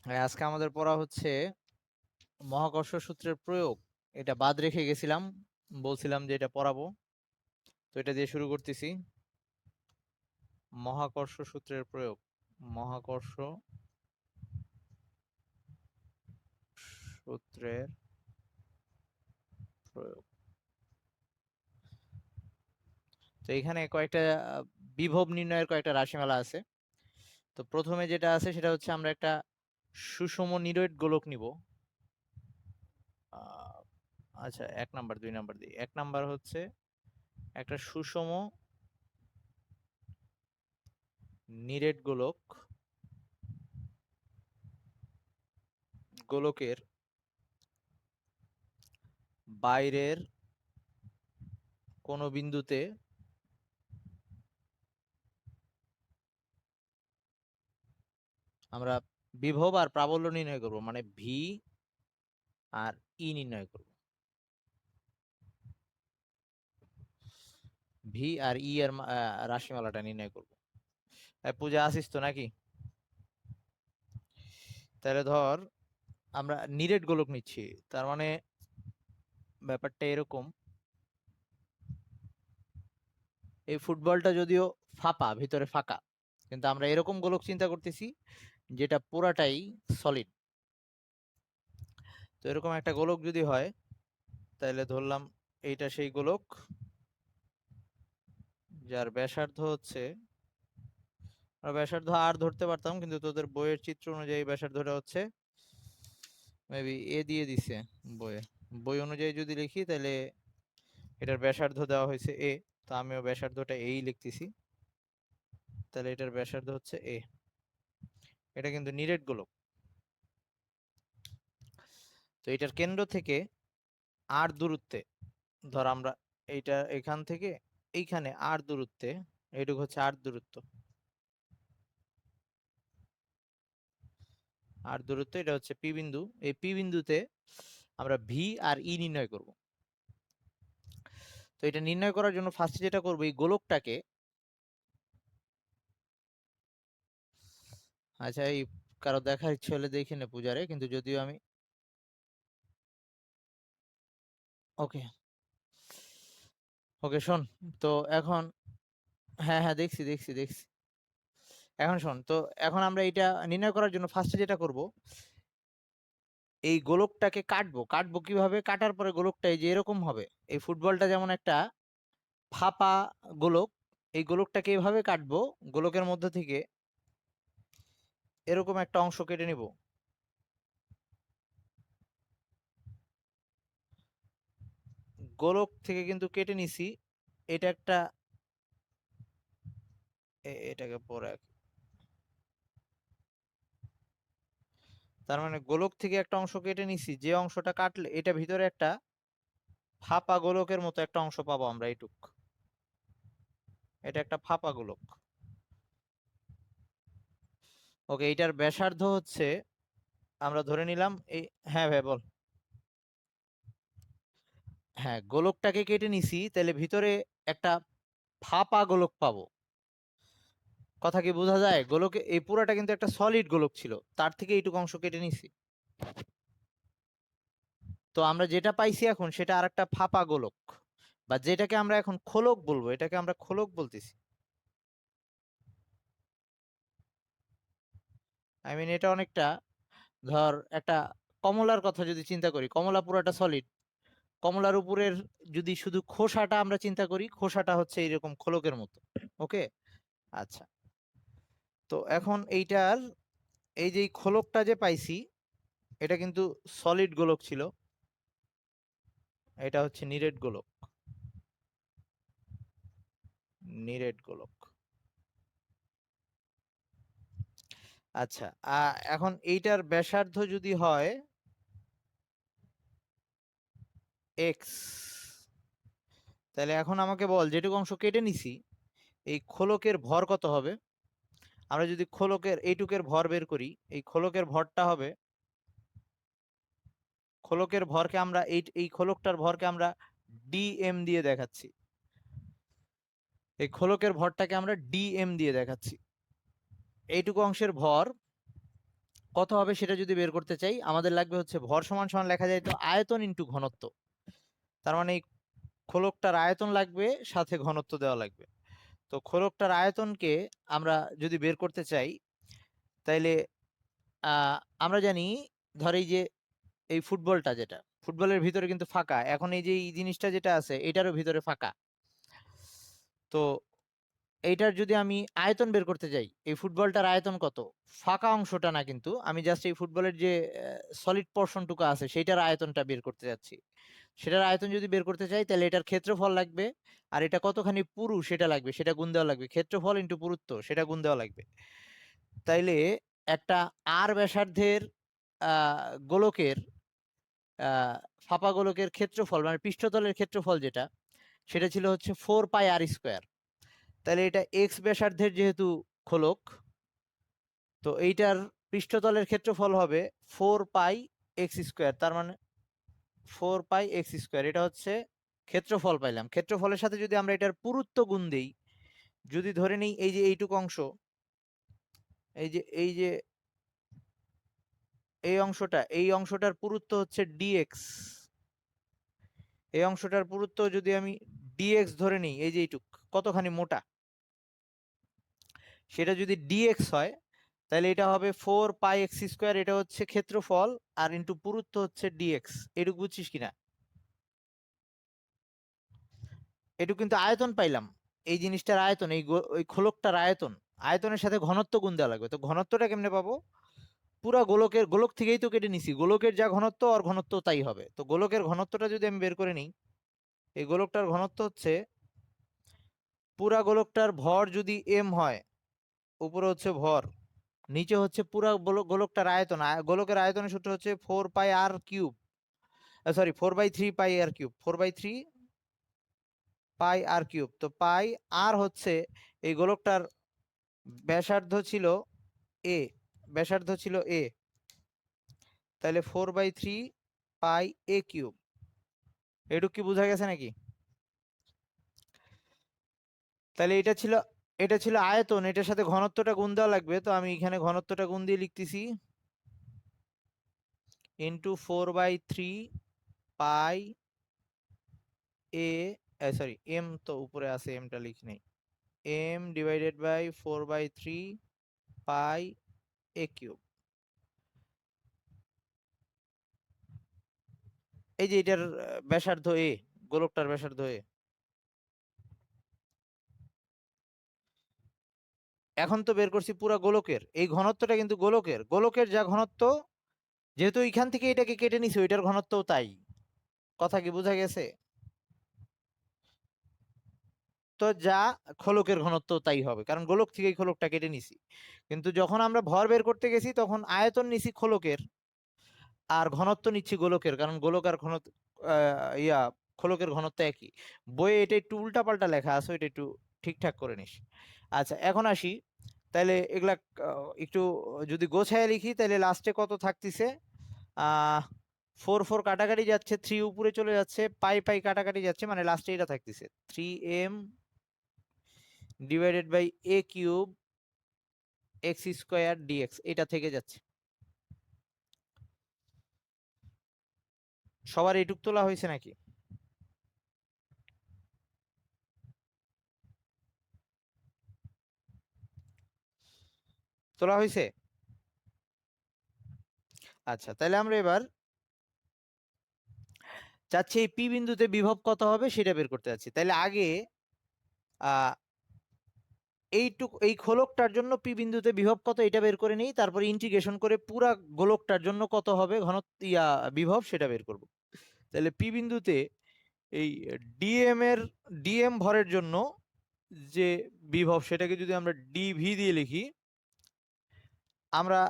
আজকে আমাদের পড়া হচ্ছে মহাকর্ষ সূত্রের প্রয়োগ। এটা বাদ রেখে গেছিলাম, বলছিলাম যে এটা পড়াবো, তো এটা দিয়ে শুরু করতেছি। মহাকর্ষ সূত্রের প্রয়োগ, মহাকর্ষ সূত্রের প্রয়োগ। তো এখানে কয়েকটা বিভব নির্ণয়ের কয়েকটা রাশিমালা আছে। তো প্রথমে যেটা আছে সেটা হচ্ছে আমরা একটা সুষম নিরৈট গোলক নিব। আচ্ছা, 1 নাম্বার 2 নাম্বার দিই। 1 নাম্বার হচ্ছে একটা সুষম নিরেট গোলকের বাইরের কোনো বিন্দুতে আমরা বিভব আর প্রাবল্য নির্ণয় করব, মানে ভি আর ই নির্ণয় করব। ভি আর ই এর রাশিমালাটা নির্ণয় করব। পূজা আসিস তো নাকি? তাহলে ধর আমরা নিরেট গোলক নিচ্ছি, তার মানে ব্যাপারটা এরকম, এই ফুটবলটা যদিও ফাঁপা, ভিতরে ফাঁকা, কিন্তু আমরা এরকম গোলক চিন্তা করতেছি যেটা পুরাটাই সলিড। তো এরকম একটা গোলক যদি হয়, তাহলে ধরলাম এইটা সেই গোলক যার ব্যাসার্ধ হচ্ছে, ব্যাসার্ধ আর ধরতে পারতাম, কিন্তু তোদের বইয়ের চিত্র অনুযায়ী ব্যাসার্ধটা হচ্ছে মেবি এ দিয়ে দিছে। বই অনুযায়ী যদি লিখি তাহলে এটার ব্যাসার্ধ দেওয়া হয়েছে এ, তো আমিও ব্যাসার্ধটা এই লিখতেছি। তাহলে এটার ব্যাসার্ধ হচ্ছে এ। এটা কিন্তু নিরেট গোলক। তো এটার কেন্দ্র থেকে আর দূরত্বে, ধর আমরা এইটা এখান থেকে এইখানে আর দূরত্বে, এইটুকু হচ্ছে আর দূরত্ব, আর দূরত্ব এটা হচ্ছে পি বিন্দু। এই পি বিন্দুতে আমরা ভি আর ই নির্ণয় করব। তো এটা নির্ণয় করার জন্য ফার্স্ট যেটা করবো, এই গোলকটাকে, আচ্ছা এই কারো দেখার ইচ্ছে হলে দেখে নে পূজারে, কিন্তু যদিও আমি ওকে ওকে শোন। তো এখন হ্যাঁ হ্যাঁ দেখছি দেখছি দেখছি। এখন শোন তো, এখন আমরা এটা নির্ণয় করার জন্য ফার্স্টে যেটা করব, এই গোলকটাকে কাটবো। কাটবো কিভাবে? কাটার পরে গোলকটা এই যে এরকম হবে। এই ফুটবলটা যেমন একটা ফাঁপা গোলক, এই গোলকটাকে এইভাবে কাটবো। গোলকের মধ্যে থেকে এরকম একটা অংশ কেটে নিব। গোলক থেকে কিন্তু কেটে নিছি। এটা একটা এটাকে পরে, তার মানে গোলক থেকে একটা অংশ কেটে নিছি, যে অংশটা কাটলে এটা ভিতরে একটা ফাঁপা গোলকের মতো একটা অংশ পাবো আমরা এইটুক। এটা একটা ফাঁপা গোলক। ওকে, এইটার ব্যাসার্ধ হচ্ছে, আমরা ধরে নিলাম এই, হ্যাঁ ভাই বল। হ্যাঁ, গোলকটাকে কেটে নিছি, তাহলে ভিতরে একটা ফাঁপা গোলক পাবো। কথা কি বোঝা যায়? গোলকে এই পুরাটা কিন্তু একটা সলিড গোলক ছিল, তার থেকে এইটুকু অংশ কেটে নিছি। তো আমরা যেটা পাইছি এখন সেটা আর একটা ফাঁপা গোলক, বা যেটাকে আমরা এখন খোলক বলবো, এটাকে আমরা খোলক বলতেছি। আই মিন এটা অনেকটা, ধর একটা কমলার কথা যদি চিন্তা করি, কমলা পুরাটা সলিড, কমলার উপরের যদি শুধু খোসাটা আমরা চিন্তা করি, খোসাটা হচ্ছে এইরকম খোলকের মতো। ওকে, আচ্ছা। তো এখন এইটার এই যে খোলকটা যে পাইছি, এটা কিন্তু সলিড গোলক ছিল, এটা হচ্ছে নিরেট গোলক। নিরেট গোলক। আচ্ছা, এখন এইটার ব্যাসার্ধ যদি হয় এক্স, তাহলে এখন আমাকে বল, যেটুকু অংশ কেটে নিছি এই খোলকের ভর কত হবে? আমরা যদি খোলকের এইটুকের ভর বের করি, এই খোলকের ভরটা হবে, খোলকের ভরকে আমরা এই খোলকটার ভরকে আমরা ডিএম দিয়ে দেখাচ্ছি। এই খোলকের ভরটাকে আমরা ডিএম দিয়ে দেখাচ্ছি। এইটুকু অংশের ভর কত হবে সেটা যদি বের করতে চাই, আমাদের লাগবে হচ্ছে ভর সমান সমান লেখা যায় তো আয়তন ইন্টু ঘনত্ব। তার মানে এই খোলকটার আয়তন লাগবে, সাথে ঘনত্ব দেওয়া লাগবে। তো খোলকটার আয়তনকে আমরা যদি বের করতে চাই, তাইলে আমরা জানি, ধর এই যে এই ফুটবলটা, যেটা ফুটবলের ভিতরে কিন্তু ফাঁকা, এখন এই যে এই জিনিসটা যেটা আছে এটারও ভিতরে ফাঁকা। তো এইটার যদি আমি আয়তন বের করতে যাই, এই ফুটবলটার আয়তন কত, ফাঁকা অংশটা না, কিন্তু আমি জাস্ট এই ফুটবলের যে সলিড পোর্শনটুকু আছে সেইটার আয়তনটা বের করতে যাচ্ছি। সেটার আয়তন যদি বের করতে চাই, তাহলে এটার ক্ষেত্রফল লাগবে, আর এটা কতখানি পুরু সেটা লাগবে, সেটা গুণ দেওয়া লাগবে। ক্ষেত্রফল ইন্টু পুরুত্ব সেটা গুণ দেওয়া লাগবে। তাইলে একটা আর ব্যাসার্ধের গোলকের ফাঁপা গোলকের ক্ষেত্রফল, মানে পৃষ্ঠতলের ক্ষেত্রফল যেটা, সেটা ছিল হচ্ছে 4πr²। তাহলে এটা এক্স ব্যাসার্ধের যেহেতু খোলক, তো এইটার পৃষ্ঠতলের ক্ষেত্রফল হবে 4πx²। তার মানে 4πx², এটা হচ্ছে ক্ষেত্রফল পাইলাম। ক্ষেত্রফলের সাথে যদি আমরা এটার পুরুত্ব গুণ দেই, যদি ধরে নিই এই যে এইটুকু অংশ, এই যে এই অংশটা, এই অংশটার পুরুত্ব হচ্ছে ডিএক্স, এই অংশটার পুরুত্ব যদি আমি ডিএক্স ধরে নিই, এই যে এইটুক কতখানি মোটা, সেটা যদি ডিএক্স হয়, তাহলে এটা হবে 4πx², এটা হচ্ছে ক্ষেত্রফল, আর ইন্টু পুরুত্ব হচ্ছে ডিএক্স। এটুকু বুঝছিস কিনা? এটুকু কিন্তু আয়তন পাইলাম, এই জিনিসটার আয়তন, ওই খোলকটার আয়তন। আয়তনের সাথে ঘনত্ব গুণ দেওয়া লাগবে। তো ঘনত্বটা কেমনে পাবো? পুরা গোলক থেকেই তো কেটে নিছি, গোলকের যা ঘনত্ব আর ঘনত্ব তাই হবে। তো গোলকের ঘনত্বটা যদি আমি বের করে নিই, এই গোলকটার ঘনত্ব হচ্ছে, পুরা গোলকটার ভর যদি এম হয়, উপরে হচ্ছে ভর, নিচে হচ্ছে পুরা গোলকটার আয়তন। গোলকের আয়তনের সূত্র হচ্ছে 4πr³, সরি 4/3πr³, 4/3πr³। তো পাই আর হচ্ছে এই গোলকটার ব্যাসার্ধ ছিল এ, ব্যাসার্ধ ছিল এ, তাহলে 4/3πa³। এটুক কি বোঝা গেছে নাকি? তাহলে এটা ছিল আয়তন, এটার সাথে ঘনত্বটা গুণ দেওয়া লাগবে। তো আমি এখানে ঘনত্বটা গুণ দিয়ে লিখতেছি, ইন্টু 4/3π সরি এম তো উপরে আছে, এমটা লিখি নেই, এম ডিভাইডেড বাই 4/3πa³। এই যে এটার ব্যাসার্ধ এ, গোলকটার ব্যাসার্ধ এ। এখন তো বের করছি পুরা গোলকের, এই ঘনত্বটা কিন্তু গোলকের যা ঘনত্ব, যেহেতু এখান থেকে এটাকে কেটে নিছি, ওইটার ঘনত্বও তাই। কথা কি বোঝা গেছে? তো যা খোলকের ঘনত্ব তাই হবে, কারণ গোলক থেকে এই খোলকটা কেটে নিছি। কিন্তু যখন আমরা ভর বের করতে গেছি, তখন আয়তন নিছি খোলকের, আর ঘনত্ব নিচ্ছি গোলকের, কারণ গোলক আর ঘনত্ব খোলকের ঘনত্ব একই। বইয়ে এটা একটু উল্টাপাল্টা লেখা আছে, এটা একটু ঠিকঠাক করে নিস। আচ্ছা, এখন আসি, তাহলে এগুলা একটু যদি গোছায় লিখি, তাহলে লাস্টে কত থাকতেছে, 4 4 কাটাকাটি যাচ্ছে, 3 উপরে চলে যাচ্ছে, পাই পাই কাটাকাটি যাচ্ছে, মানে লাস্টে এটা থাকতেছে 3m divided by a³ x² dx, এটা থেকে যাচ্ছে। সবার এইটুক তোলা হয়েছে নাকি? তোলা হয়েছে? আচ্ছা, তাহলে আমরা এবার চাচ্ছি এই পি বিন্দুতে বিভব কত হবে সেটা বের করতে যাচ্ছি। তাহলে আগে আহ এই খোলকটার জন্য পি বিন্দুতে বিভব কত এটা বের করে নিই, তারপরে ইন্টিগ্রেশন করে পুরা গোলকটার জন্য কত হবে ঘনত্ব বিভব সেটা বের করব। তাহলে পি বিন্দুতে এই ডিএম ভরের জন্য যে বিভব, সেটাকে যদি আমরা ডিভি দিয়ে লিখি, আমরা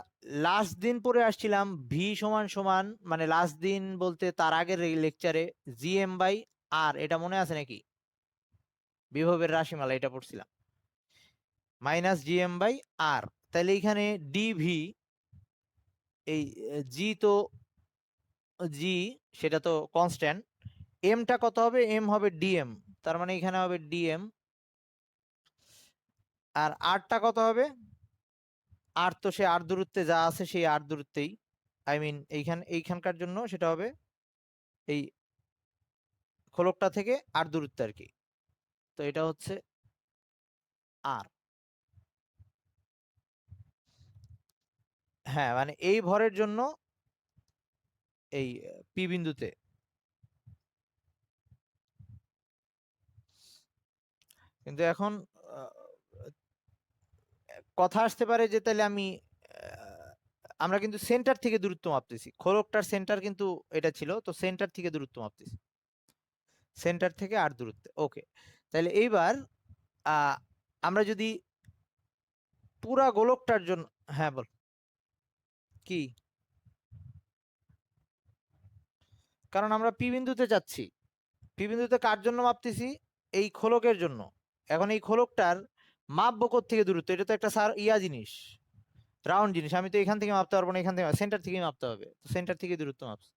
লাস্ট দিন পরে আসছিলাম ভি সমান সমান, মানে লাস্ট দিন বলতে তার আগের লেকচারে GM/r, এটা মনে আছে নাকি? বিভবের রাশিমালা এটা পড়ছিলাম, -GM/r। তাহলে এখানে ডিভি, এই জি তো জি, সেটা তো কনস্ট্যান্ট, এমটা কত হবে, এম হবে ডিএম, তার মানে এখানে হবে ডিএম, আর আরটা কত হবে, আর তো সে আর দূরত্বে যা আছে সেই আর দূরত্বেই, আই মিন এইখানকার জন্য সেটা হবে এই খোলকটা থেকে আর দূরত্বে আর কি। তো এটা হচ্ছে আর। হ্যাঁ, মানে এই ভরের জন্য এই পি বিন্দুতে। কিন্তু এখন আহ, কথা আসতে পারে যে তাহলে আমরা কিন্তু সেন্টার থেকে দূরত্ব মাপতেছি, খোলকটার সেন্টার কিন্তু এটা ছিল, তো সেন্টার থেকে দূরত্ব মাপতেছি, সেন্টার থেকে আর দূরত্বে। ওকে, তাহলে এইবার আমরা যদি পুরা গোলকটার জন্য, হ্যাঁ বল কি, কারণ আমরা পি বিন্দুতে যাচ্ছি, পি বিন্দুতে কার জন্য মাপতেছি, এই খোলকের জন্য। এখন এই খোলকটার মাপবো থেকে দূরত্ব, এটা তো একটা জিনিস, রাউন্ড জিনিস, আমি তো এখান থেকে মাপতে পারবো না, এখান থেকে সেন্টার থেকেই মাপতে হবে, তো সেন্টার থেকে দূরত্ব মাপছি।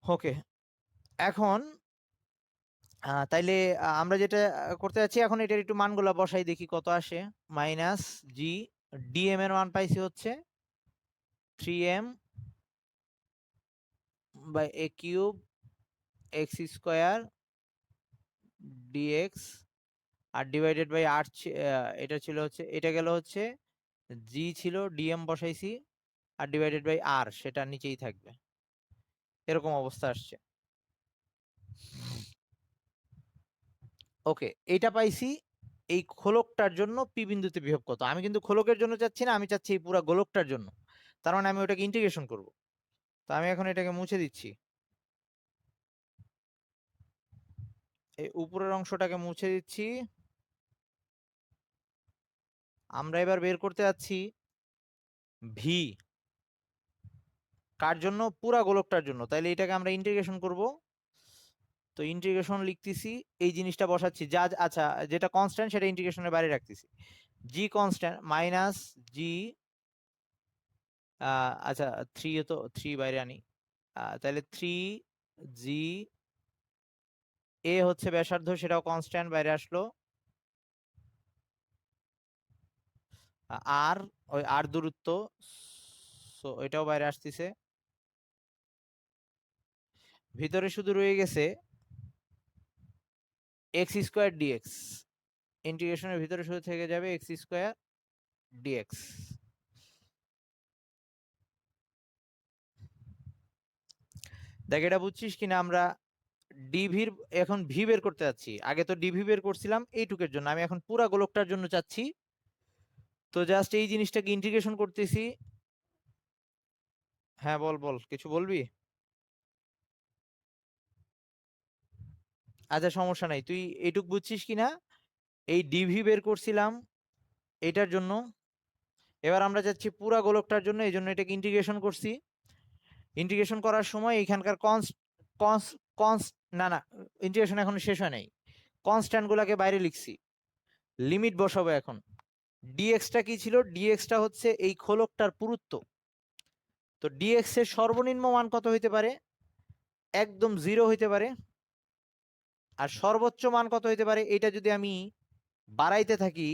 ওকে, এখন তাইলে আমরা যেটা করতে যাচ্ছি এখন, এটার একটু মানগুলো বসাই দেখি কত আসে। মাইনাস জি, ডিএম এর মান পাইছি হচ্ছে 3m by a cube x square dx, আর ডিভাইডেড বাই আর, এটা ছিল হচ্ছে, এটা গেল হচ্ছে জি ছিল, ডিএম বসাইছি, আর ডিভাইডেড বাই আর, সেটা নিচেই থাকবে, এরকম অবস্থা আসছে। ওকে, এইটা পাইছি এই খোলকটার জন্য পি বিন্দুতে বিভব কত। আমি কিন্তু খোলকের জন্য চাচ্ছি না, আমি চাচ্ছি এই পুরো গোলকটার জন্য, তার মানে আমি ওটাকে ইন্টিগ্রেশন করব। তো আমি এখন এটাকে মুছে দিচ্ছি, এই উপরের অংশটাকে মুছে দিচ্ছি। আমরা এবার বের করতে যাচ্ছি ভি, কার জন্য, পুরা গোলকটার জন্য, তাইলে এটাকে আমরা ইন্টিগ্রেশন করব। তো ইন্টিগ্রেশন লিখতেছি, এই জিনিসটা বসাচ্ছি যা, আচ্ছা যেটা কনস্ট্যান্ট সেটা ইন্টিগ্রেশনের বাইরে রাখতেছি, জি কনস্ট্যান্ট মাইনাস জি, আচ্ছা থ্রি, তো থ্রি বাইরে আনি, তাহলে থ্রি জি, এ হচ্ছে ব্যাসার্ধ, সেটাও কনস্ট্যান্ট বাইরে আসলো, আর ওই আর দূরত্ব, সো এটাও বাইরে আসতেছে, ভিতরে শুধু রয়ে গেছে এক্স স্কোয়ার ডিএক্স, ইন্টিগ্রেশনের ভিতরে শুধু থেকে যাবে এক্স স্কোয়ার ডিএক্স। দেখ এটা বুঝছিস কিনা, আমরা ডিভির এখন ভি বের করতে যাচ্ছি, আগে তো ডিভি বের করছিলাম এইটুকের জন্য, আমি এখন পুরা গোলকটার জন্য চাচ্ছি, তো জাস্ট এই জিনিসটাকে ইন্টিগ্রেশন করতেছি। হ্যাঁ বল বল, কিছু বলবি? আচ্ছা সমস্যা নাই, তুই এইটুক বুঝছিস কিনা, এই ডিভি বের করছিলাম এটার জন্য, এবার আমরা যাচ্ছি পুরা গোলকটার জন্য, এই জন্য এটাকে ইন্টিগ্রেশন করছি। ইন্টিগ্রেশন করার সময় এখানকার কনস কনস কনস না না, ইন্টিগ্রেশন এখন শেষ হয় নাই, কনস্ট্যান্ট গুলাকে বাইরে লিখছি, লিমিট বসাবো এখন। ডিএক্সটা কি ছিল, ডিএক্সটা হচ্ছে এই খোলকটার পুরুত্ব, তো ডিএক্স এর সর্বনিম্ন মান কত হইতে পারে, একদম জিরো হইতে পারে, আর সর্বোচ্চ মান কত হইতে পারে, এটা যদি আমি বাড়াইতে থাকি,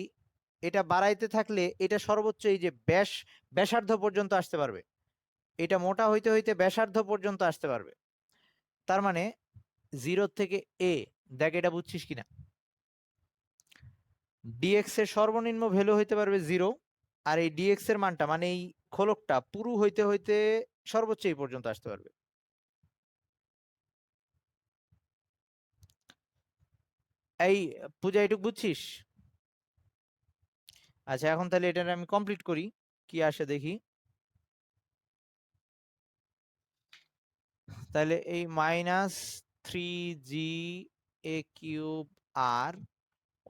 এটা বাড়াইতে থাকলে এটা সর্বোচ্চ এই যে ব্যাসার্ধ পর্যন্ত আসতে পারবে, এটা মোটা হইতে হইতে ব্যাসার্ধ পর্যন্ত আসতে পারবে, তার মানে জিরো থেকে এ, দেখ এটা বুঝছিস কিনা, ডিএক্স এর সর্বনিম্ন ভ্যালু হইতে পারবে জিরো, আর এই ডিএক্স এর মানটা মানে এই খোলকটা পুরু হইতে হইতে সর্বোচ্চ এই পর্যন্ত আসতে পারবে। এই পূজা এটুক বুঝছিস? আচ্ছা এখন তাহলে এটা আমি কমপ্লিট করি, কি আসে দেখি। তাহলে এই minus three G a cube r,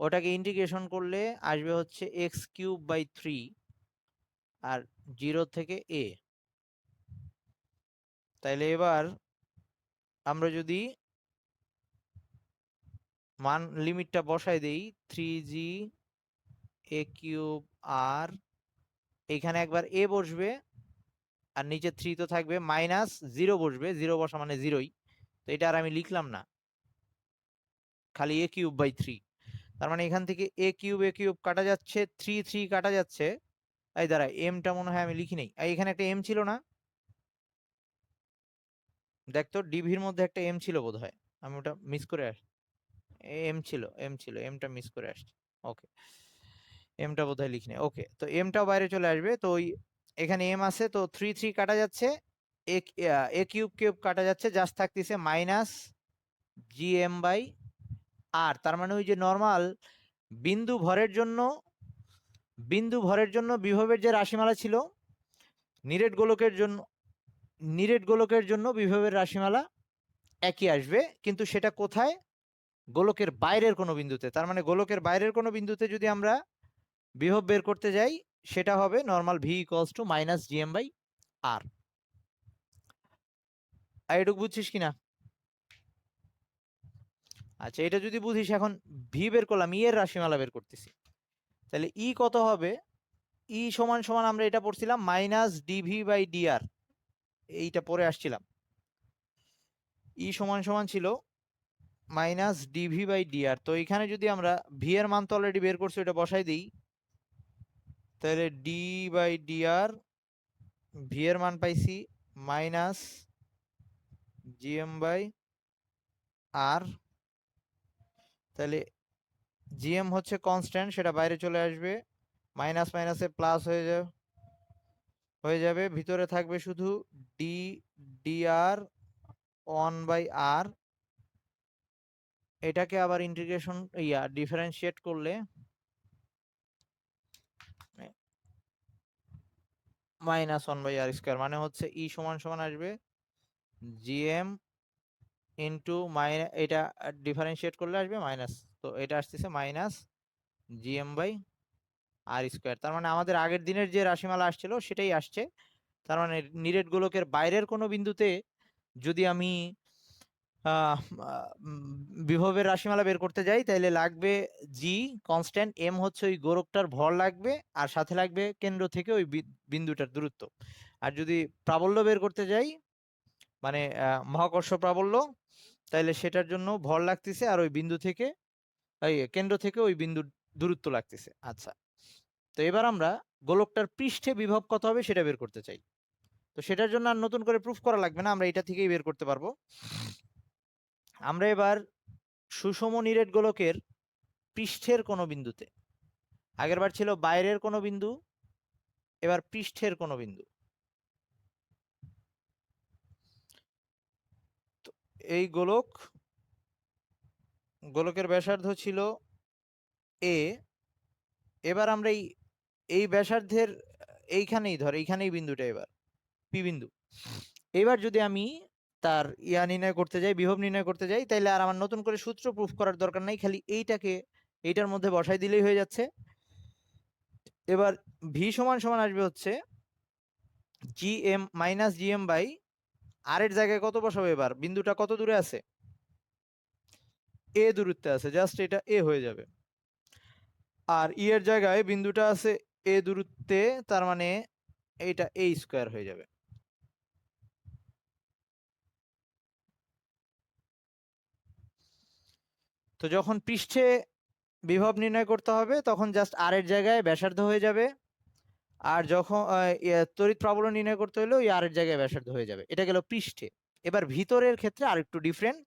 ওটাকে ইন্টিগ্রেশন করলে আসবে হচ্ছে এক্স কিউব বাই থ্রি, আর জিরো থেকে এ। তাইলে এবার আমরা যদি মান লিমিটটা বসাই দেই, থ্রি জি এ কিউব আর, এখানে একবার এ বসবে, আর নিচে থ্রি তো থাকবে, মাইনাস জিরো বসবে, জিরো বসা মানে জিরোই, তো এটা আর আমি লিখলাম না, খালি এ কিউব বাই থ্রি। তার মানে এখান থেকে এ কিউব কাটা যাচ্ছে, 3 কাটা যাচ্ছে। এই দাঁড়া, এমটা মনে হয় আমি লিখি নেই, এখানে একটা এম ছিল না? দেখ তো, ডিভির মধ্যে একটা এম ছিল বোধহয়, আমি ওটা মিস করে আসছি। এম ছিল, এমটা মিস করে আসছি। ওকে, এমটা বোধহয় লিখি নেই। ওকে, তো এমটাও বাইরে চলে আসবে, তো ওই এখানে এম আছে, তো 3 কাটা যাচ্ছে, এ কিউব কাটা যাচ্ছে, জাস্ট থাকতেছে মাইনাস জি এম বাই আর। তার মানে ওই যে নর্মাল বিন্দু ভরের জন্য বিভবের যে রাশিমালা ছিল, নিরেট গোলকের জন্য বিভবের রাশিমালা একই আসবে, কিন্তু সেটা কোথায়? গোলকের বাইরের কোনো বিন্দুতে। তার মানে গোলকের বাইরের কোনো বিন্দুতে যদি আমরা বিভব বের করতে যাই, সেটা হবে normal V equals to minus GM by r. এটুকু বুঝছিস কিনা? আচ্ছা, এটা যদি বুঝিস, এখন ভি বের করলাম, ই এর রাশিমালা বের করতেছি, তাহলে ই কত হবে? ই সমান সমান আমরা এটা পড়ছিলাম মাইনাস ডিভি বাই ডিআর, এইটা পরে আসছিলাম। ই সমান সমান ছিল মাইনাস ডিভি বাই ডিআর। তো এখানে যদি আমরা ভি এর মান তো অলরেডি বের করছি, ওটা বসাই দিই, তাহলে ডি বাই ডিআর, ভি এর মান পাইছি মাইনাস জিএম বাই আর। তাহলে জিএম হচ্ছে কনস্ট্যান্ট, সেটা বাইরে চলে আসবে, মাইনাস মাইনাসে প্লাস হয়ে যাবে, ভিতরে থাকবে শুধু ডি ডিআর 1/r। এটাকে আবার ইন্টিগ্রেশন ডিফারেন্সিয়েট করলে -1/r², মানে হচ্ছে ই সমান সমান আসবে জিএম ইন্টু এটা ডিফারেন্সিয়েট করলে আসবে মাইনাস, তো এটা আসতেছে মাইনাস জিএম বাই আর²। তার মানে আমাদের আগের দিনের যে রাশিমালা আসছিল সেটাই আসছে। তার মানে নিরেট গোলকের বাইরের কোনো বিন্দুতে যদি আমি বিভবের রাশিমালা বের করতে যাই, তাইলে লাগবে জি কনস্ট্যান্ট, এম হচ্ছে ওই গোলকটার ভর লাগবে, আর সাথে লাগবে কেন্দ্র থেকে ওই বিন্দুটার দূরত্ব। আর যদি প্রাবল্য বের করতে যাই, মানে মহাকর্ষ প্রাবল্য, তাইলে সেটার জন্য ভর লাগতেছে, আর ওই বিন্দু থেকে এই কেন্দ্র থেকে ওই বিন্দুর দূরত্ব লাগতেছে। আচ্ছা, তো এবার আমরা গোলকটার পৃষ্ঠে বিভব কত হবে সেটা বের করতে চাই। তো সেটার জন্য আর নতুন করে প্রুফ করা লাগবে না, আমরা এটা থেকেই বের করতে পারবো। আমরা এবার সুষম নিরেট গোলকের পৃষ্ঠের কোনো বিন্দুতে, আগেরবার ছিল বাইরের কোনো বিন্দু, এবার পৃষ্ঠের কোনো বিন্দু। তো এই গোলকের ব্যাসার্ধ ছিল এ। এবার আমরা এই ব্যাসার্ধের এইখানেই বিন্দুটা, এবার পি বিন্দু। এবার যদি আমি তার নির্ণয় করতে যাই, বিভব নির্ণয় করতে যাই, তাইলে আর আমার নতুন করে সূত্র প্রুফ করার দরকার নাই, খালি এইটার মধ্যে বসাই দিলেই হয়ে যাচ্ছে। এবার ভি সমান সমান আসবে হচ্ছে জিএম মাইনাস জিএম বাই আর এর জায়গায় কত বসাবো? এবার বিন্দুটা কত দূরে আছে? এ দূরত্বে আছে, জাস্ট এটা এ হয়ে যাবে। আর ই এর জায়গায় বিন্দুটা আছে এ দূরত্বে, তার মানে এইটা a² হয়ে যাবে। তো যখন পৃষ্ঠে বিভব নির্ণয় করতে হবে, তখন জাস্ট আর এর জায়গায় ব্যাসার্ধ হয়ে যাবে, আর যখন তড়িৎ প্রাবল্য নির্ণয় করতে হলে ওই আর এর জায়গায় ব্যাসার্ধ হয়ে যাবে। এটা গেল পৃষ্ঠে। এবার ভিতরের ক্ষেত্রে আর একটু ডিফারেন্ট।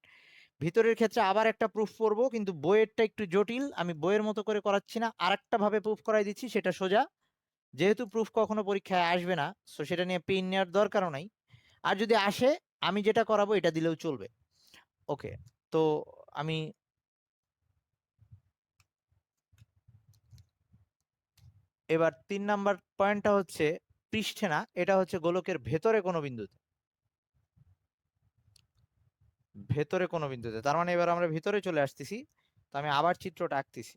ভিতরের ক্ষেত্রে আবার একটা প্রুফ করব, কিন্তু বইয়েরটা একটু জটিল, আমি বইয়ের মতো করে করাচ্ছি না, আরেকটা ভাবে প্রুফ করাই দিচ্ছি, সেটা সোজা। যেহেতু প্রুফ কখনো পরীক্ষায় আসবে না, সো সেটা নিয়ে পেন নেওয়ার দরকারও নাই। আর যদি আসে, আমি যেটা করাবো এটা দিলেও চলবে। ওকে, তো আমি এবার 3 নাম্বার পয়েন্টটা হচ্ছে পৃষ্ঠে না, এটা হচ্ছে গোলকের ভেতরে কোনো বিন্দুতে। তার মানে এবার আমরা ভিতরে চলে আসতেছি। তো আমি আবার চিত্রটা আঁকতেছি।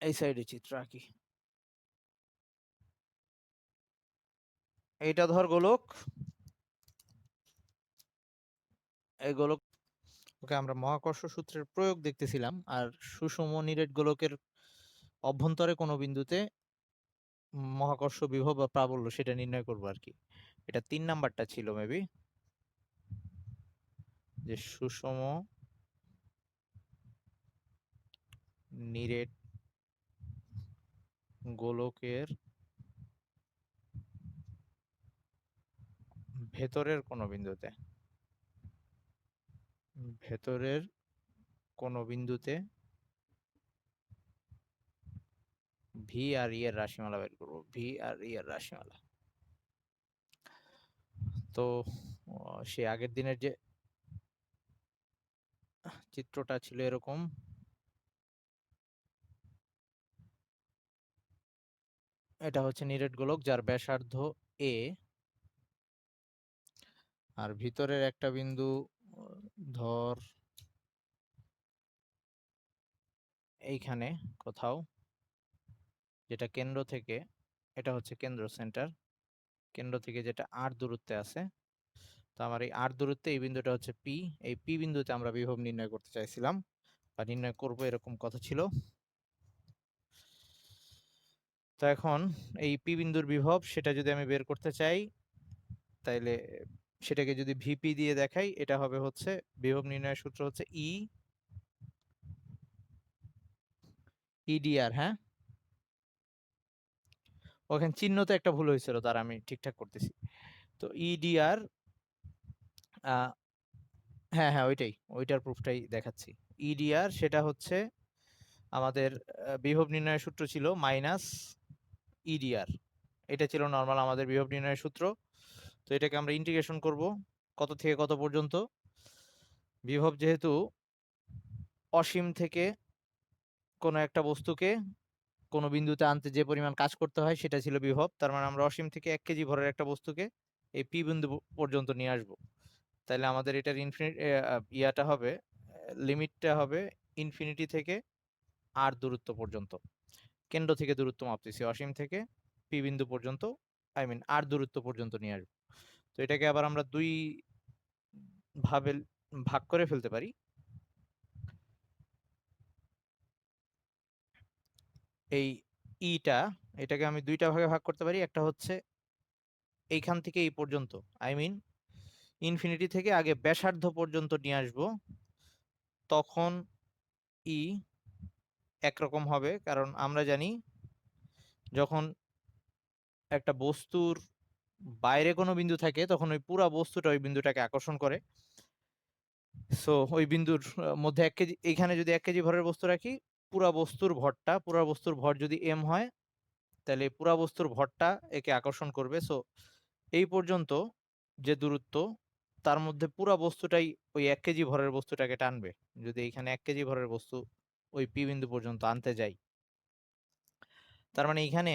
এই সাইডে চিত্র আঁকি। এইটা ধর গোলক, এই গোলক। ওকে, আমরা মহাকর্ষ সূত্রের প্রয়োগ দেখতেছিলাম, আর সুষম নিরেট গোলকের অভ্যন্তরে কোনো বিন্দুতে মহাকর্ষ বিভব বা প্রাবল্য সেটা নির্ণয় করবো আর কি। এটা 3 নাম্বারটা ছিল মেবি, যে সুষম নিরেট গোলকের ভেতরের কোন বিন্দুতে, ভেতরের কোন বিন্দুতে ভি আর ই এর রাশিমালা বের করবো, ভি আর ই এর রাশিমালা। তো সে আগের দিনের যে চিত্রটা ছিল এরকম, এটা হচ্ছে নিরেট গোলক যার ব্যাসার্ধ এ, আর ভিতরের একটা বিন্দু ধর এইখানে কোথাও, যেটা কেন্দ্র থেকে, এটা হচ্ছে কেন্দ্র সেন্টার, কেন্দ্র থেকে যেটা আর দূরত্বে আছে। তো আমার এই আর দূরত্বে এই বিন্দুটা হচ্ছে পি, এই পি বিন্দুতে আমরা বিভব নির্ণয় করতে চাইছিলাম বা নির্ণয় করব এরকম কথা ছিল। তো এখন এই পি বিন্দুর বিভব সেটা যদি আমি বের করতে চাই, তাইলে সেটাকে যদি ভিপি দিয়ে দেখাই, এটা হবে হচ্ছে বিভব নির্ণয়ের সূত্র হচ্ছে ইডিআর। হ্যাঁ, ওখানে চিহ্ন তো একটা ভুল হয়েছিল, তার আমি ঠিকঠাক করতেছি। তো ইডিআর, হ্যাঁ হ্যাঁ ওইটাই, ওইটার প্রুফটাই দেখাচ্ছি। ইডিআর সেটা হচ্ছে আমাদের বিভব নির্ণয়ের সূত্র ছিল মাইনাস ইডিআর, এটা ছিল নর্মাল আমাদের বিভব নির্ণয়ের সূত্র। তো এটাকে আমরা ইন্টিগ্রেশন করব কত থেকে কত পর্যন্ত, বিভব যেহেতু অসীম থেকে কোনো একটা বস্তুকে কোনো বিন্দুতে আনতে যে পরিমাণ কাজ করতে হয় সেটা ছিল বিভব। তার মানে আমরা অসীম থেকে 1 কেজি ভরের একটা বস্তুকে এই পি বিন্দু পর্যন্ত নিয়ে আসবো, তাহলে আমাদের এটার ইয়াটা হবে, লিমিটটা হবে ইনফিনিটি থেকে আর দূরত্ব পর্যন্ত। কেন্দ্র থেকে দূরত্ব মাপতেছি, অসীম থেকে পি বিন্দু পর্যন্ত, আই মিন আর দূরত্ব পর্যন্ত নিয়ে আসবো। তো এটাকে আবার আমরা দুই ভাবে ভাগ করে ফেলতে পারি। এই ইটা, এটাকে আমি দুইটা ভাগে ভাগ করতে পারি। একটা হচ্ছে এইখান থেকে এই পর্যন্ত, আই মিন ইনফিনিটি থেকে আগে ব্যাসার্ধ পর্যন্ত নিয়ে আসবো, তখন ই একরকম হবে। কারণ আমরা জানি যখন একটা বস্তুর বাইরে কোনো বিন্দু থাকে তখন ওই পুরা বস্তুটা ওই বিন্দুটাকে আকর্ষণ করে। সো ওই বিন্দুর মধ্যে 1 কেজি, এইখানে যদি 1 কেজি ভরের বস্তু রাখি, পুরা বস্তুর ভরটা, পুরা বস্তুর ভর যদি এম হয়, তাহলে পুরা বস্তুর ভরটা একে আকর্ষণ করবে। সো এই পর্যন্ত যে দূরত্ব, তার মধ্যে পুরা বস্তুটাই ওই 1 কেজি ভরের বস্তুটাকে টানবে। যদি এইখানে 1 কেজি ভরের বস্তু ওই পি বিন্দু পর্যন্ত আনতে যাই, তার মানে এইখানে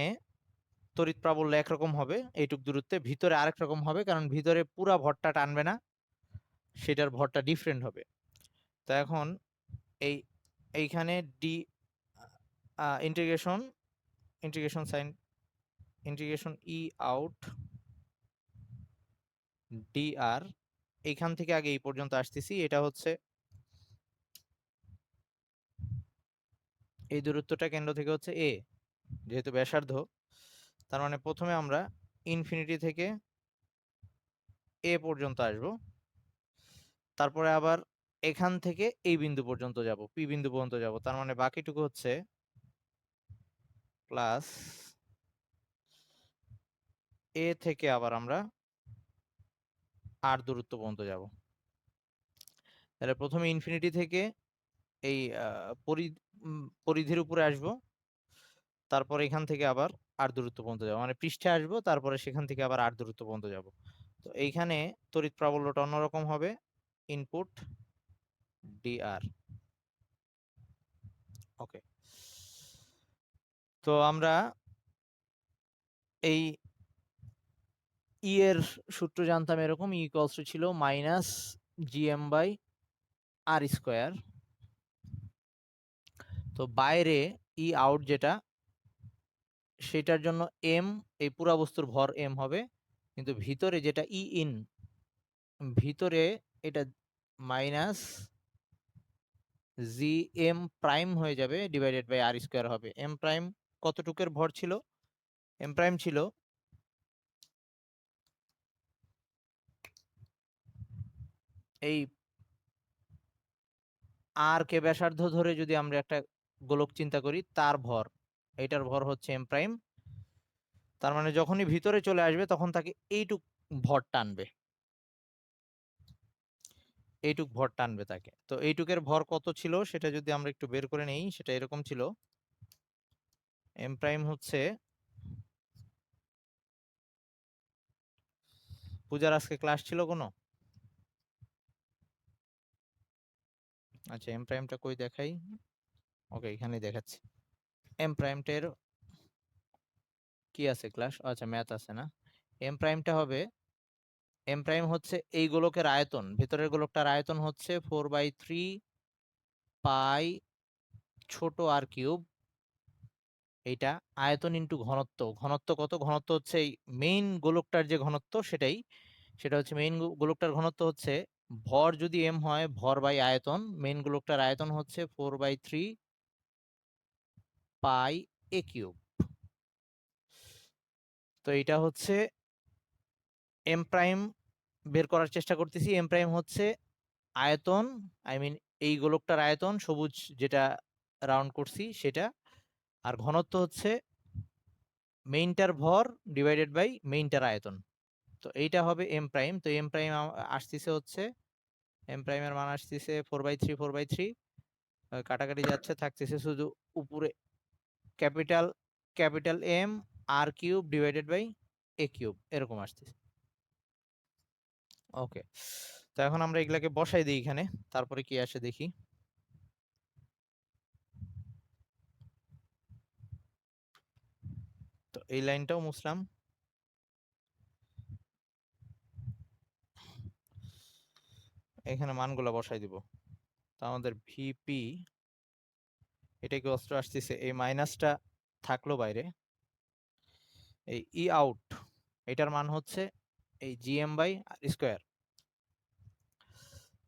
তড়িৎ প্রাবল্য একরকম হবে এইটুক দূরত্বে, ভিতরে আরেক রকম হবে, কারণ ভিতরে পুরা ভরটা টানবে না, সেটার ভরটা ডিফারেন্ট হবে। তো এখন এই এইখানে d integration, integration sine, integration e out d r, এইখান থেকে আগে এই পর্যন্ত আসতেছি, এটা হচ্ছে এই দূরত্বটা কেন্দ্র থেকে হচ্ছে এ, যেহেতু ব্যাসার্ধ, তার মানে প্রথমে আমরা ইনফিনিটি থেকে এ পর্যন্ত আসব, তারপরে আবার এখান থেকে এই বিন্দু পর্যন্ত যাব, পি বিন্দু পর্যন্ত যাব। তার মানে বাকিটুকু হচ্ছে প্লাস এ থেকে আবার আমরা আর দূরত্ব পর্যন্ত যাব। তাহলে প্রথমে ইনফিনিটি থেকে এই পরিধির উপরে আসব, তারপর এখান থেকে আবার আর দূরত্ব পর্যন্ত যাব, মানে পৃষ্ঠে আসব, তারপরে সেখান থেকে আবার আর দূরত্ব পর্যন্ত যাব। তো এইখানে তড়িৎ প্রাবল্যটা অন্যরকম হবে, ইনপুট ডিআর। ওকে, তো আমরা এই ই এর সূত্র জানতাম এরকম, ই ইকুয়ালস টু ছিল minus GM by r square. তো বাইরে ই আউট যেটা, সেটার জন্য এম, এই পুরা বস্তুর ভর এম হবে, কিন্তু ভিতরে যেটা ই ইন, ভিতরে এটা মাইনাস জি এম প্রাইম হয়ে যাবে, ডিভাইডেড বাই আর স্কোয়ার হবে। এম প্রাইম কতটুকের ভর ছিল, এম প্রাইম ছিল এই আর কে ব্যাসার্ধ ধরে যদি আমরা একটা গোলক চিন্তা করি, তার ভর, এটার ভর হচ্ছে এম প্রাইম। তার মানে যখনই ভিতরে চলে আসবে তখন তাকে এইটুক ভর টানবে, এইটুক ভর টানবে তাকে। তো এইটুকের ভর কত ছিল সেটা যদি আমরা একটু বের করে নেই, সেটা এরকম ছিল। এম প্রাইম হচ্ছে, পূজার আজকে ক্লাস ছিল কোনো? আচ্ছা, এম প্রাইমটা কই দেখাই? ওকে, এখানেই দেখাচ্ছি। এম প্রাইমটার কি আছে ক্লাস? আচ্ছা, ম্যাথ আছে না। এম প্রাইমটা হবে, এম প্রাইম হচ্ছে এই গোলকের আয়তন, ভেতরের গোলকটার আয়তন হচ্ছে 4/3 পাই ছোট আর কিউব। এইটা আয়তন ইন্টু ঘনত্ব। ঘনত্ব কত? ঘনত্ব হচ্ছে এই মেইন গোলকটার যে ঘনত্ব সেটাই, সেটা হচ্ছে মেইন গোলকটার ঘনত্ব হচ্ছে, ভর যদি এম হয়, ভর বাই আয়তন, মেইন গোলকটার আয়তন হচ্ছে 4/3 পাই এ কিউব। তো এটা হচ্ছে এম প্রাইম বের করার চেষ্টা করতেছি। এম প্রাইম হচ্ছে আয়তন, আই মিন এই গোলকটার আয়তন, সবুজ যেটা রাউন্ড করছি সেটা, আর ঘনত্ব হচ্ছে মেইনটার ভর ডিভাইডেড বাই মেইনটার আয়তন। তো এইটা হবে এম প্রাইম। তো এম প্রাইম আসতেছে হচ্ছে, এম প্রাইমের মান আসতেছে 4/3 4/3, কাটাকাটি যাচ্ছে, থাকতেছে শুধু উপরে capital capital M r cube divided by a cube, এরকম আসতেছে। ওকে, তো এখন আমরা এগুলাকে বসাই দিই এখানে, তারপরে কি আসে দেখি। তো এই লাইনটাও মুছলাম। এখানে মানগুলো বসাই দিব। তো আমাদের ভিপি, এটা কি অস্ত্র আসতেছে, এই মাইনাসটা থাকলো বাইরে, এই ই আউট, এটার মান হচ্ছে এই জিএম বাই আর স্কোয়ার।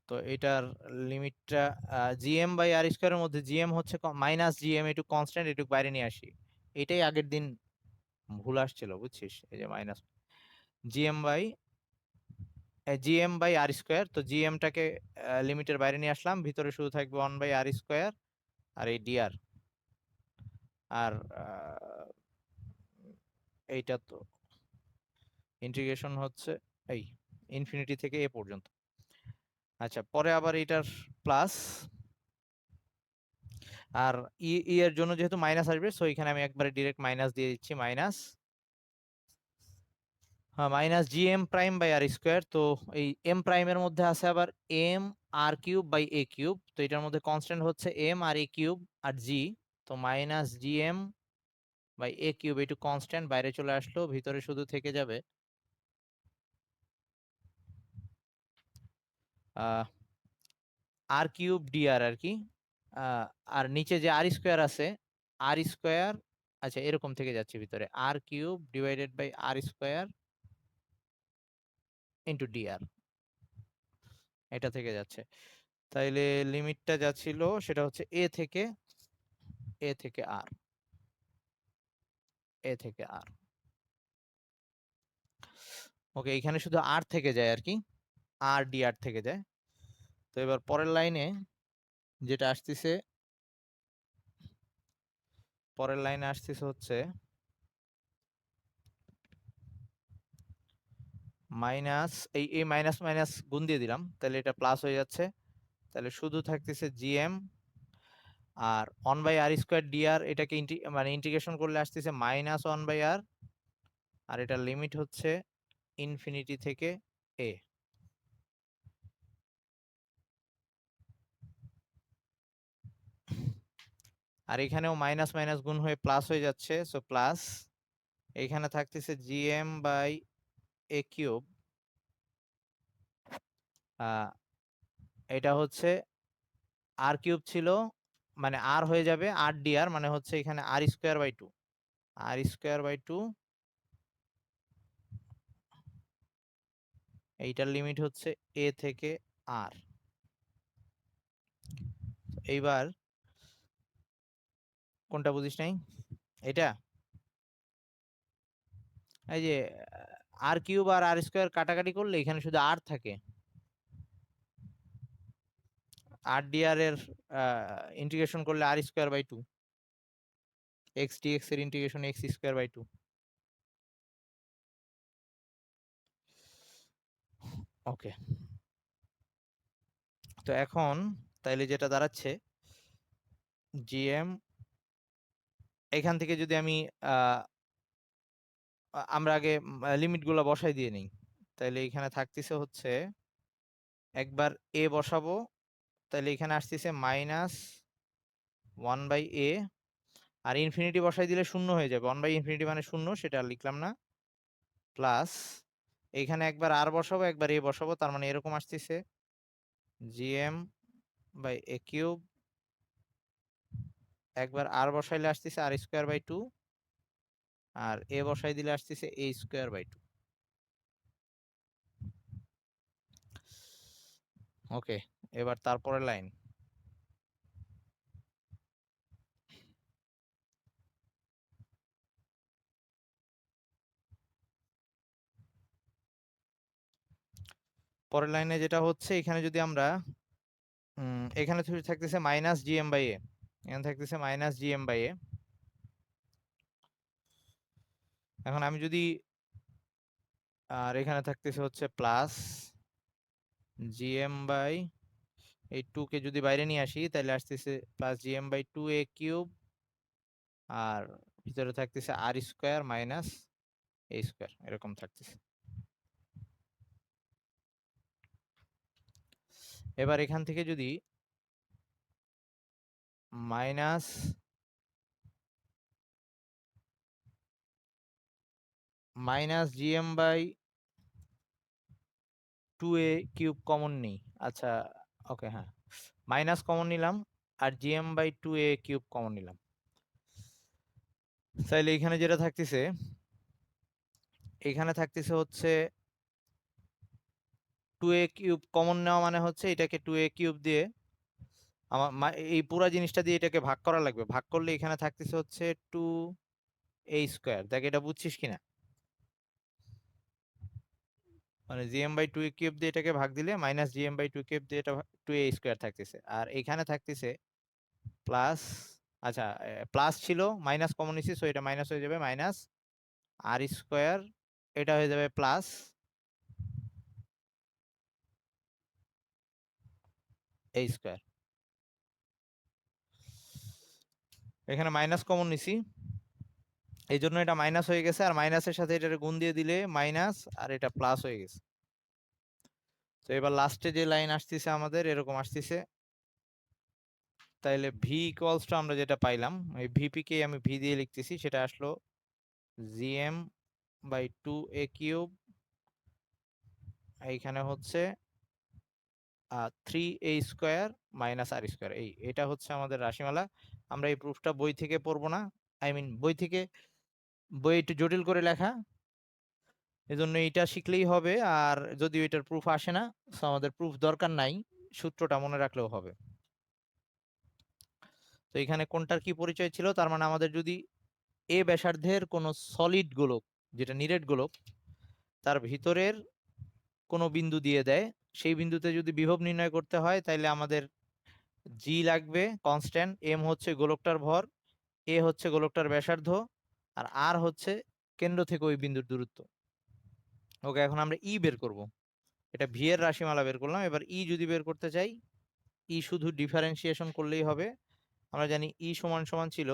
তো এটার লিমিটটা জিএম বাই আর স্কোয়ারের মধ্যে জিএম হচ্ছে মাইনাস জিএম, একটু কনস্ট্যান্ট, একটু বাইরে নিয়ে আসি। এটাই আগের দিন ভুল আসছিল, বুঝছিস? এই যে minus GM by r square. তো জিএমটাকে লিমিটের বাইরে নিয়ে আসলাম, ভিতরে শুধু থাকবে 1/r², আর এই ডিআর। আর এইটা তো ইন্টিগ্রেশন হচ্ছে এই ইনফিনিটি থেকে এ পর্যন্ত। আচ্ছা, পরে আবার এটার প্লাস, আর ই এর জন্য যেহেতু মাইনাস আসবে, সো এখানে আমি একবারে ডিরেক্ট মাইনাস দিয়ে দিচ্ছি, মাইনাস, হ্যাঁ, minus GM prime by r square. তো এই এম প্রাইমের মধ্যে আছে আবার M r cube by a cube. তো এটার মধ্যে কনস্ট্যান্ট হচ্ছে এম আর এ কিউব আর জি। তো minus GM by a cube, একটু কনস্ট্যান্ট বাইরে চলে আসলো, ভিতরে শুধু থেকে যাবে আর কিউব ডিআর আর কি। আর নিচে যে আর স্কোয়ার আছে, আর স্কোয়ার, আচ্ছা এরকম থেকে যাচ্ছে ভিতরে, আর cube divided by r square into dr, এটা থেকে যাচ্ছে। তাইলে লিমিটটা যা ছিল সেটা হচ্ছে এ থেকে আর, এ থেকে আর। ওকে, এখানে শুধু আর থেকে যায় আর কি, আর ডিআর থেকে যায়। তো এবার পরের লাইনে যেটা আসতেছে, পরের লাইনে আসতেছে হচ্ছে মাইনাস, এই মাইনাস মাইনাস গুণ দিয়ে দিলাম, তাহলে এটা প্লাস হয়ে যাচ্ছে। তাহলে শুধু থাকতেছে জিএম আর 1/r²dr, এটাকে মানে ইন্টিগ্রেশন করলে আসতেছে -1/r, আর এটার লিমিট হচ্ছে ইনফিনিটি থেকে এ। আর এখানেও মাইনাস মাইনাস গুণ হয়ে প্লাস হয়ে যাচ্ছে, সো প্লাস, এখানে থাকতেছে জিএম বাই এ কিউব, এটা হচ্ছে আর কিউব ছিল, মানে আর হয়ে যাবে আর ডিআর, মানে হচ্ছে এখানে r²/2, r²/2, এইটার লিমিট হচ্ছে এ থেকে আর। এইবার কোনটা বুঝিস নাই? এটা এই যে আর কিউব আর আর স্কোয়ার কাটাকাটি করলে এখানে শুধু আর থাকে। আর ডিআর এর ইন্টিগ্রেশন করলে আর square by two, x dx এর integration x square by two. Okay, তো এখন তাইলে যেটা দাঁড়াচ্ছে জিএম, এখান থেকে যদি আমি আমরা আগে লিমিট গুলো বসাই দিয়ে নিই, তাইলে এখানে থাকতেছে হচ্ছে একবার এ বসাবো, তাহলে এখানে আসতেছে -1/a, আর ইনফিনিটি বসাই দিলে শূন্য হয়ে যাবে, 1/∞ মানে শূন্য, সেটা আর লিখলাম না, প্লাস এখানে একবার আর বসাবো একবার এ বসাবো, তার মানে এরকম আসতেছে gm/a³, একবার আর বসাইলে আসতেছে r²/2, আর এ বসাই দিলে আসতেছে a²/2। ওকে, এবার তারপরের লাইন, পরের লাইনে যেটা হচ্ছে এখানে যদি আমরা এখানে থাকতেছে -gm/a, এখানে থাকতেছে -gm/a। এখন আমি যদি আর এখানে থাকতেছে হচ্ছে প্লাস gm/, এই 2 কে যদি বাইরে নিয়ে আসি তাহলে আসতেছে +gm/2a³, আর ভিতরে থাকতেছে r² মাইনাস a², এরকম থাকতেছে। এবার এখান থেকে যদি মাইনাস -gm/2a³ কমন নিই, আচ্ছা ওকে, হ্যাঁ, মাইনাস কমন নিলাম আর gm/2a³ কমন নিলাম, তাইলে এখানে যেটা থাকতেছে, এখানে থাকতেছে হচ্ছে 2a³ কমন নেওয়া মানে হচ্ছে এটাকে 2a³ দিয়ে আমার এই পুরা জিনিসটা দিয়ে এটাকে ভাগ করা লাগবে, ভাগ করলে এখানে থাকতেছে হচ্ছে 2a²। দেখ এটা বুঝছিস কিনা, মানে gm/2a³ দিয়ে এটাকে ভাগ দিলে -gm/2³ দিয়ে এটা 2a² থাকতেছে, আর এখানে থাকতেছে প্লাস, আচ্ছা প্লাস ছিল, মাইনাস কমন নিছি, সো এটা মাইনাস হয়ে যাবে, -r², এটা হয়ে যাবে প্লাস a²। এখানে মাইনাস কমন নিছি, এই জন্য এটা মাইনাস হয়ে গেছে, আর মাইনাসের সাথে এটা গুণ দিয়ে দিলে মাইনাস, আর এটা প্লাস হয়ে গেছে। তো এবার লাস্টে যে লাইন আসতেছে আমাদের এরকম আসতেছে, তাইলে ভি ইকুয়ালস টু আমরা যেটা পাইলাম, এই ভিপি কে আমি ভি দিয়ে লিখতেছি, সেটা আসলো gm/2a³, এইখানে হচ্ছে 3a² মাইনাস r², এটা হচ্ছে আমাদের রাশিমালা। আমরা এই প্রুফটা বই থেকে পড়বো না, আই মিন বই একটু জটিল করে লেখা, এজন্য এটা শিখলেই হবে, আর যদি এটার প্রুফ আসে না, তো আমাদের প্রুফ দরকার নাই, সূত্রটা মনে রাখলেও হবে। তো এখানে কোনটার কি পরিচয় ছিল, তার মানে আমাদের যদি এ ব্যাসার্ধের কোনো সলিড গোলক, যেটা নিরেট গোলক, তার ভিতরের কোনো বিন্দু দিয়ে দেয়, সেই বিন্দুতে যদি বিভব নির্ণয় করতে হয় তাহলে আমাদের জি লাগবে কনস্ট্যান্ট, এম হচ্ছে গোলকটার ভর, এ হচ্ছে গোলকটার ব্যাসার্ধ, আর আর হচ্ছে কেন্দ্র থেকে ওই বিন্দুর দূরত্ব। ওকে, এখন আমরা ই বের করব, এটা ভি এর রাশিমালা বের করলাম, এবার ই যদি বের করতে চাই, ই শুধু ডিফারেন্সিয়েশন করলেই হবে। আমরা জানি ই সমান সমান ছিল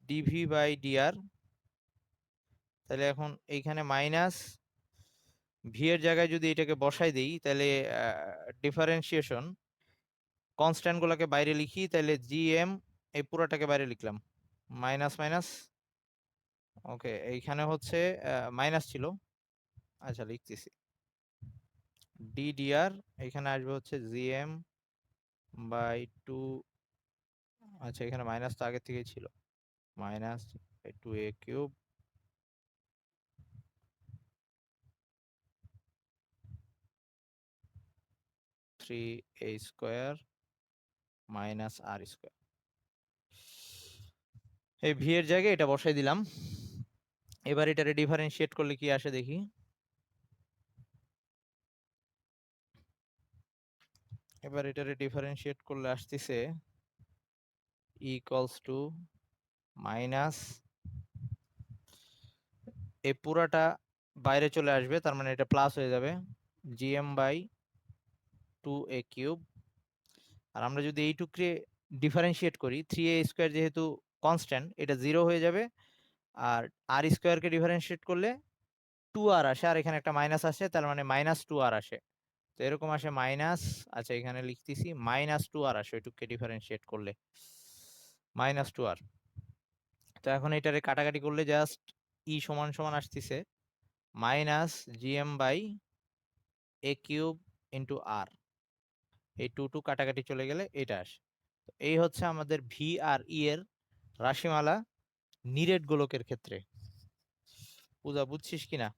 -dv/dr, তাহলে এখন এইখানে মাইনাস ভি এর জায়গায় যদি এটাকে বসাই দিই, তাহলে ডিফারেন্সিয়েশন কনস্ট্যান্ট গুলাকে বাইরে লিখি, তাহলে জিএম, এই পুরাটাকে বাইরে লিখলাম, মাইনাস মাইনাস, ওকে, এইখানে হচ্ছে মাইনাস ছিল, আচ্ছা লিখতেছি ddr, এখানে আসবে হচ্ছে gm/2, আচ্ছা এখানে মাইনাস তো আগে থেকেই ছিল, -2a³ 3a² মাইনাস r², এই ভি এর জায়গায় এটা বসাই দিলাম, এবার এটারে ডিফারেন্সিয়েট করলে কি আসে দেখি। এবার এটারে ডিফারেন্সিয়েট করলে আসতেছে ইকুয়ালস টু মাইনাস, এই পুরাটা বাইরে চলে আসবে, তার মানে এটা প্লাস হয়ে যাবে gm বাই 2a কিউব। আর আমরা যদি এইটুকরে ডিফারেন্সিয়েট করি, 3a স্কোয়ার যেহেতু কনস্ট্যান্ট, এটা 0 হয়ে যাবে। আর আর স্কোয়ারকে ডিফারেন্সিয়েট করলে 2r আসে, আর এখানে একটা মাইনাস আসে, তার মানে মাইনাস 2r আসে। তো এরকম আসে মাইনাস, আচ্ছা এখানে লিখতেছি মাইনাস 2r আসে ওইটুককে ডিফারেন্সিয়েট করলে, মাইনাস 2r। তো এখন এটারে কাটাকাটি করলে জাস্ট ই সমান সমান আসতেছে minus gm by a cube into r. এই 2 কাটাকাটি চলে গেলে এটা আসে। তো এই হচ্ছে আমাদের ভি আর ই এর রাশিমালা নিরেট গোলকের ক্ষেত্রে। পূজা বুঝছিস কিনা?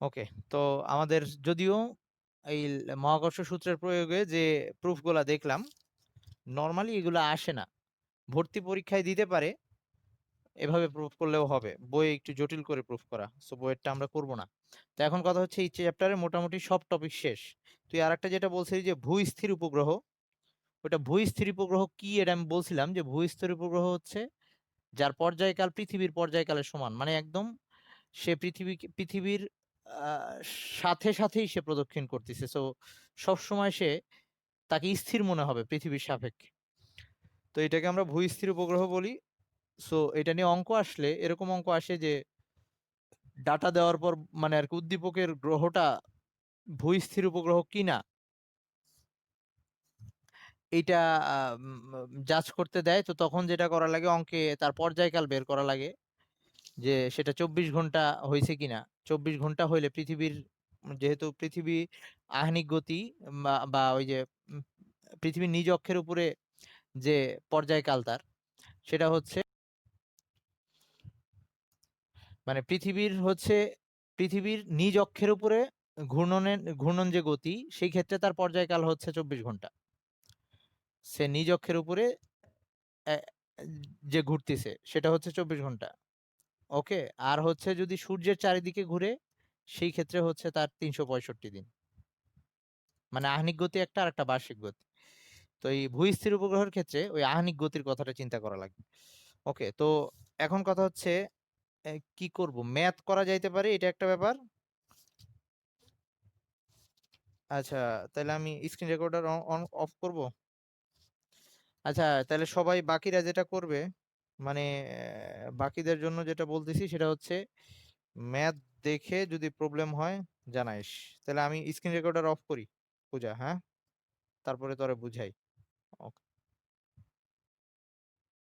ওকে, তো আমাদের যদিও এই মহাকর্ষ সূত্রের প্রয়োগে যে প্রুফগুলা দেখলাম, নর্মালি এগুলো আসে না। ভর্তি পরীক্ষায় দিতে পারে, এভাবে প্রুফ করলেও হবে, বইয়ে একটু জটিল করে প্রুফ করা, সো বইয়েরটা আমরা করব না। তো এখন কথা হচ্ছে এই চ্যাপ্টারে মোটামুটি সব টপিক শেষ। তুই আরেকটা যেটা বলছিস যে ভূস্থির উপগ্রহ, ওটা ভূস্থির উপগ্রহ কি, এটা আমি বলছিলাম যে ভূস্থির উপগ্রহ হচ্ছে যার পর্যায়কাল পৃথিবীর পর্যায়কালের সমান, মানে একদম সে পৃথিবীর আহ, সাথে সাথেই সে প্রদক্ষিণ করতেছে, সো সব সময় সে, তাকে স্থির মনে হবে পৃথিবীর সাপেক্ষে। তো এটাকে আমরা ভূস্থির উপগ্রহ বলি। সো এটা নিয়ে অঙ্ক আসলে এরকম অঙ্ক আসে যে ডাটা দেওয়ার পর, মানে আর কি উদ্দীপকের গ্রহটা ভূস্থির উপগ্রহ কিনা এইটা জাজ করতে দেয়। তো তখন যেটা করা লাগে, অঙ্কে তার পর্যায়কাল বের করা লাগে যে সেটা 24 ঘন্টা হয়েছে কিনা। 24 ঘন্টা হইলে পৃথিবীর, যেহেতু পৃথিবী আহ্নিক গতি বা ওই যে উম, পৃথিবীর নিজ অক্ষের উপরে যে পর্যায়কাল তার, সেটা হচ্ছে, মানে পৃথিবীর নিজ অক্ষের উপরে ঘূর্ণন যে গতি, সেই ক্ষেত্রে তার পর্যায়কাল হচ্ছে 24 ঘন্টা। সে নিজ অক্ষের উপরে আহ, যে ঘুরতেছে সেটা হচ্ছে 24 ঘন্টা। ওকে, আর হচ্ছে যদি সূর্যের চারিদিকে ঘুরে, সেই ক্ষেত্রে হচ্ছে তার 365 দিন। মানে আহ্নিক গতি একটা, আর একটা বার্ষিক গতি। তো এই ভূস্থির উপগ্রহের ক্ষেত্রে ওই আহ্নিক গতির কথাটা চিন্তা করা লাগবে। ওকে, তো এখন কথা হচ্ছে কি করব, ম্যাথ করা যাইতে পারে, এটা একটা ব্যাপার। আচ্ছা, তাহলে আমি স্ক্রিন রেকর্ডার অন অফ করব। আচ্ছা, তাহলে সবাই বাকিরা যেটা করবে, মানে বাকিদের জন্য যেটা বলতেছি সেটা হচ্ছে ম্যাথ দেখে যদি প্রবলেম হয় জানাইস। তাহলে আমি স্ক্রিন রেকর্ডার অফ করি পূজা, হ্যাঁ, তারপরে তোরে বুঝাই। ওকে।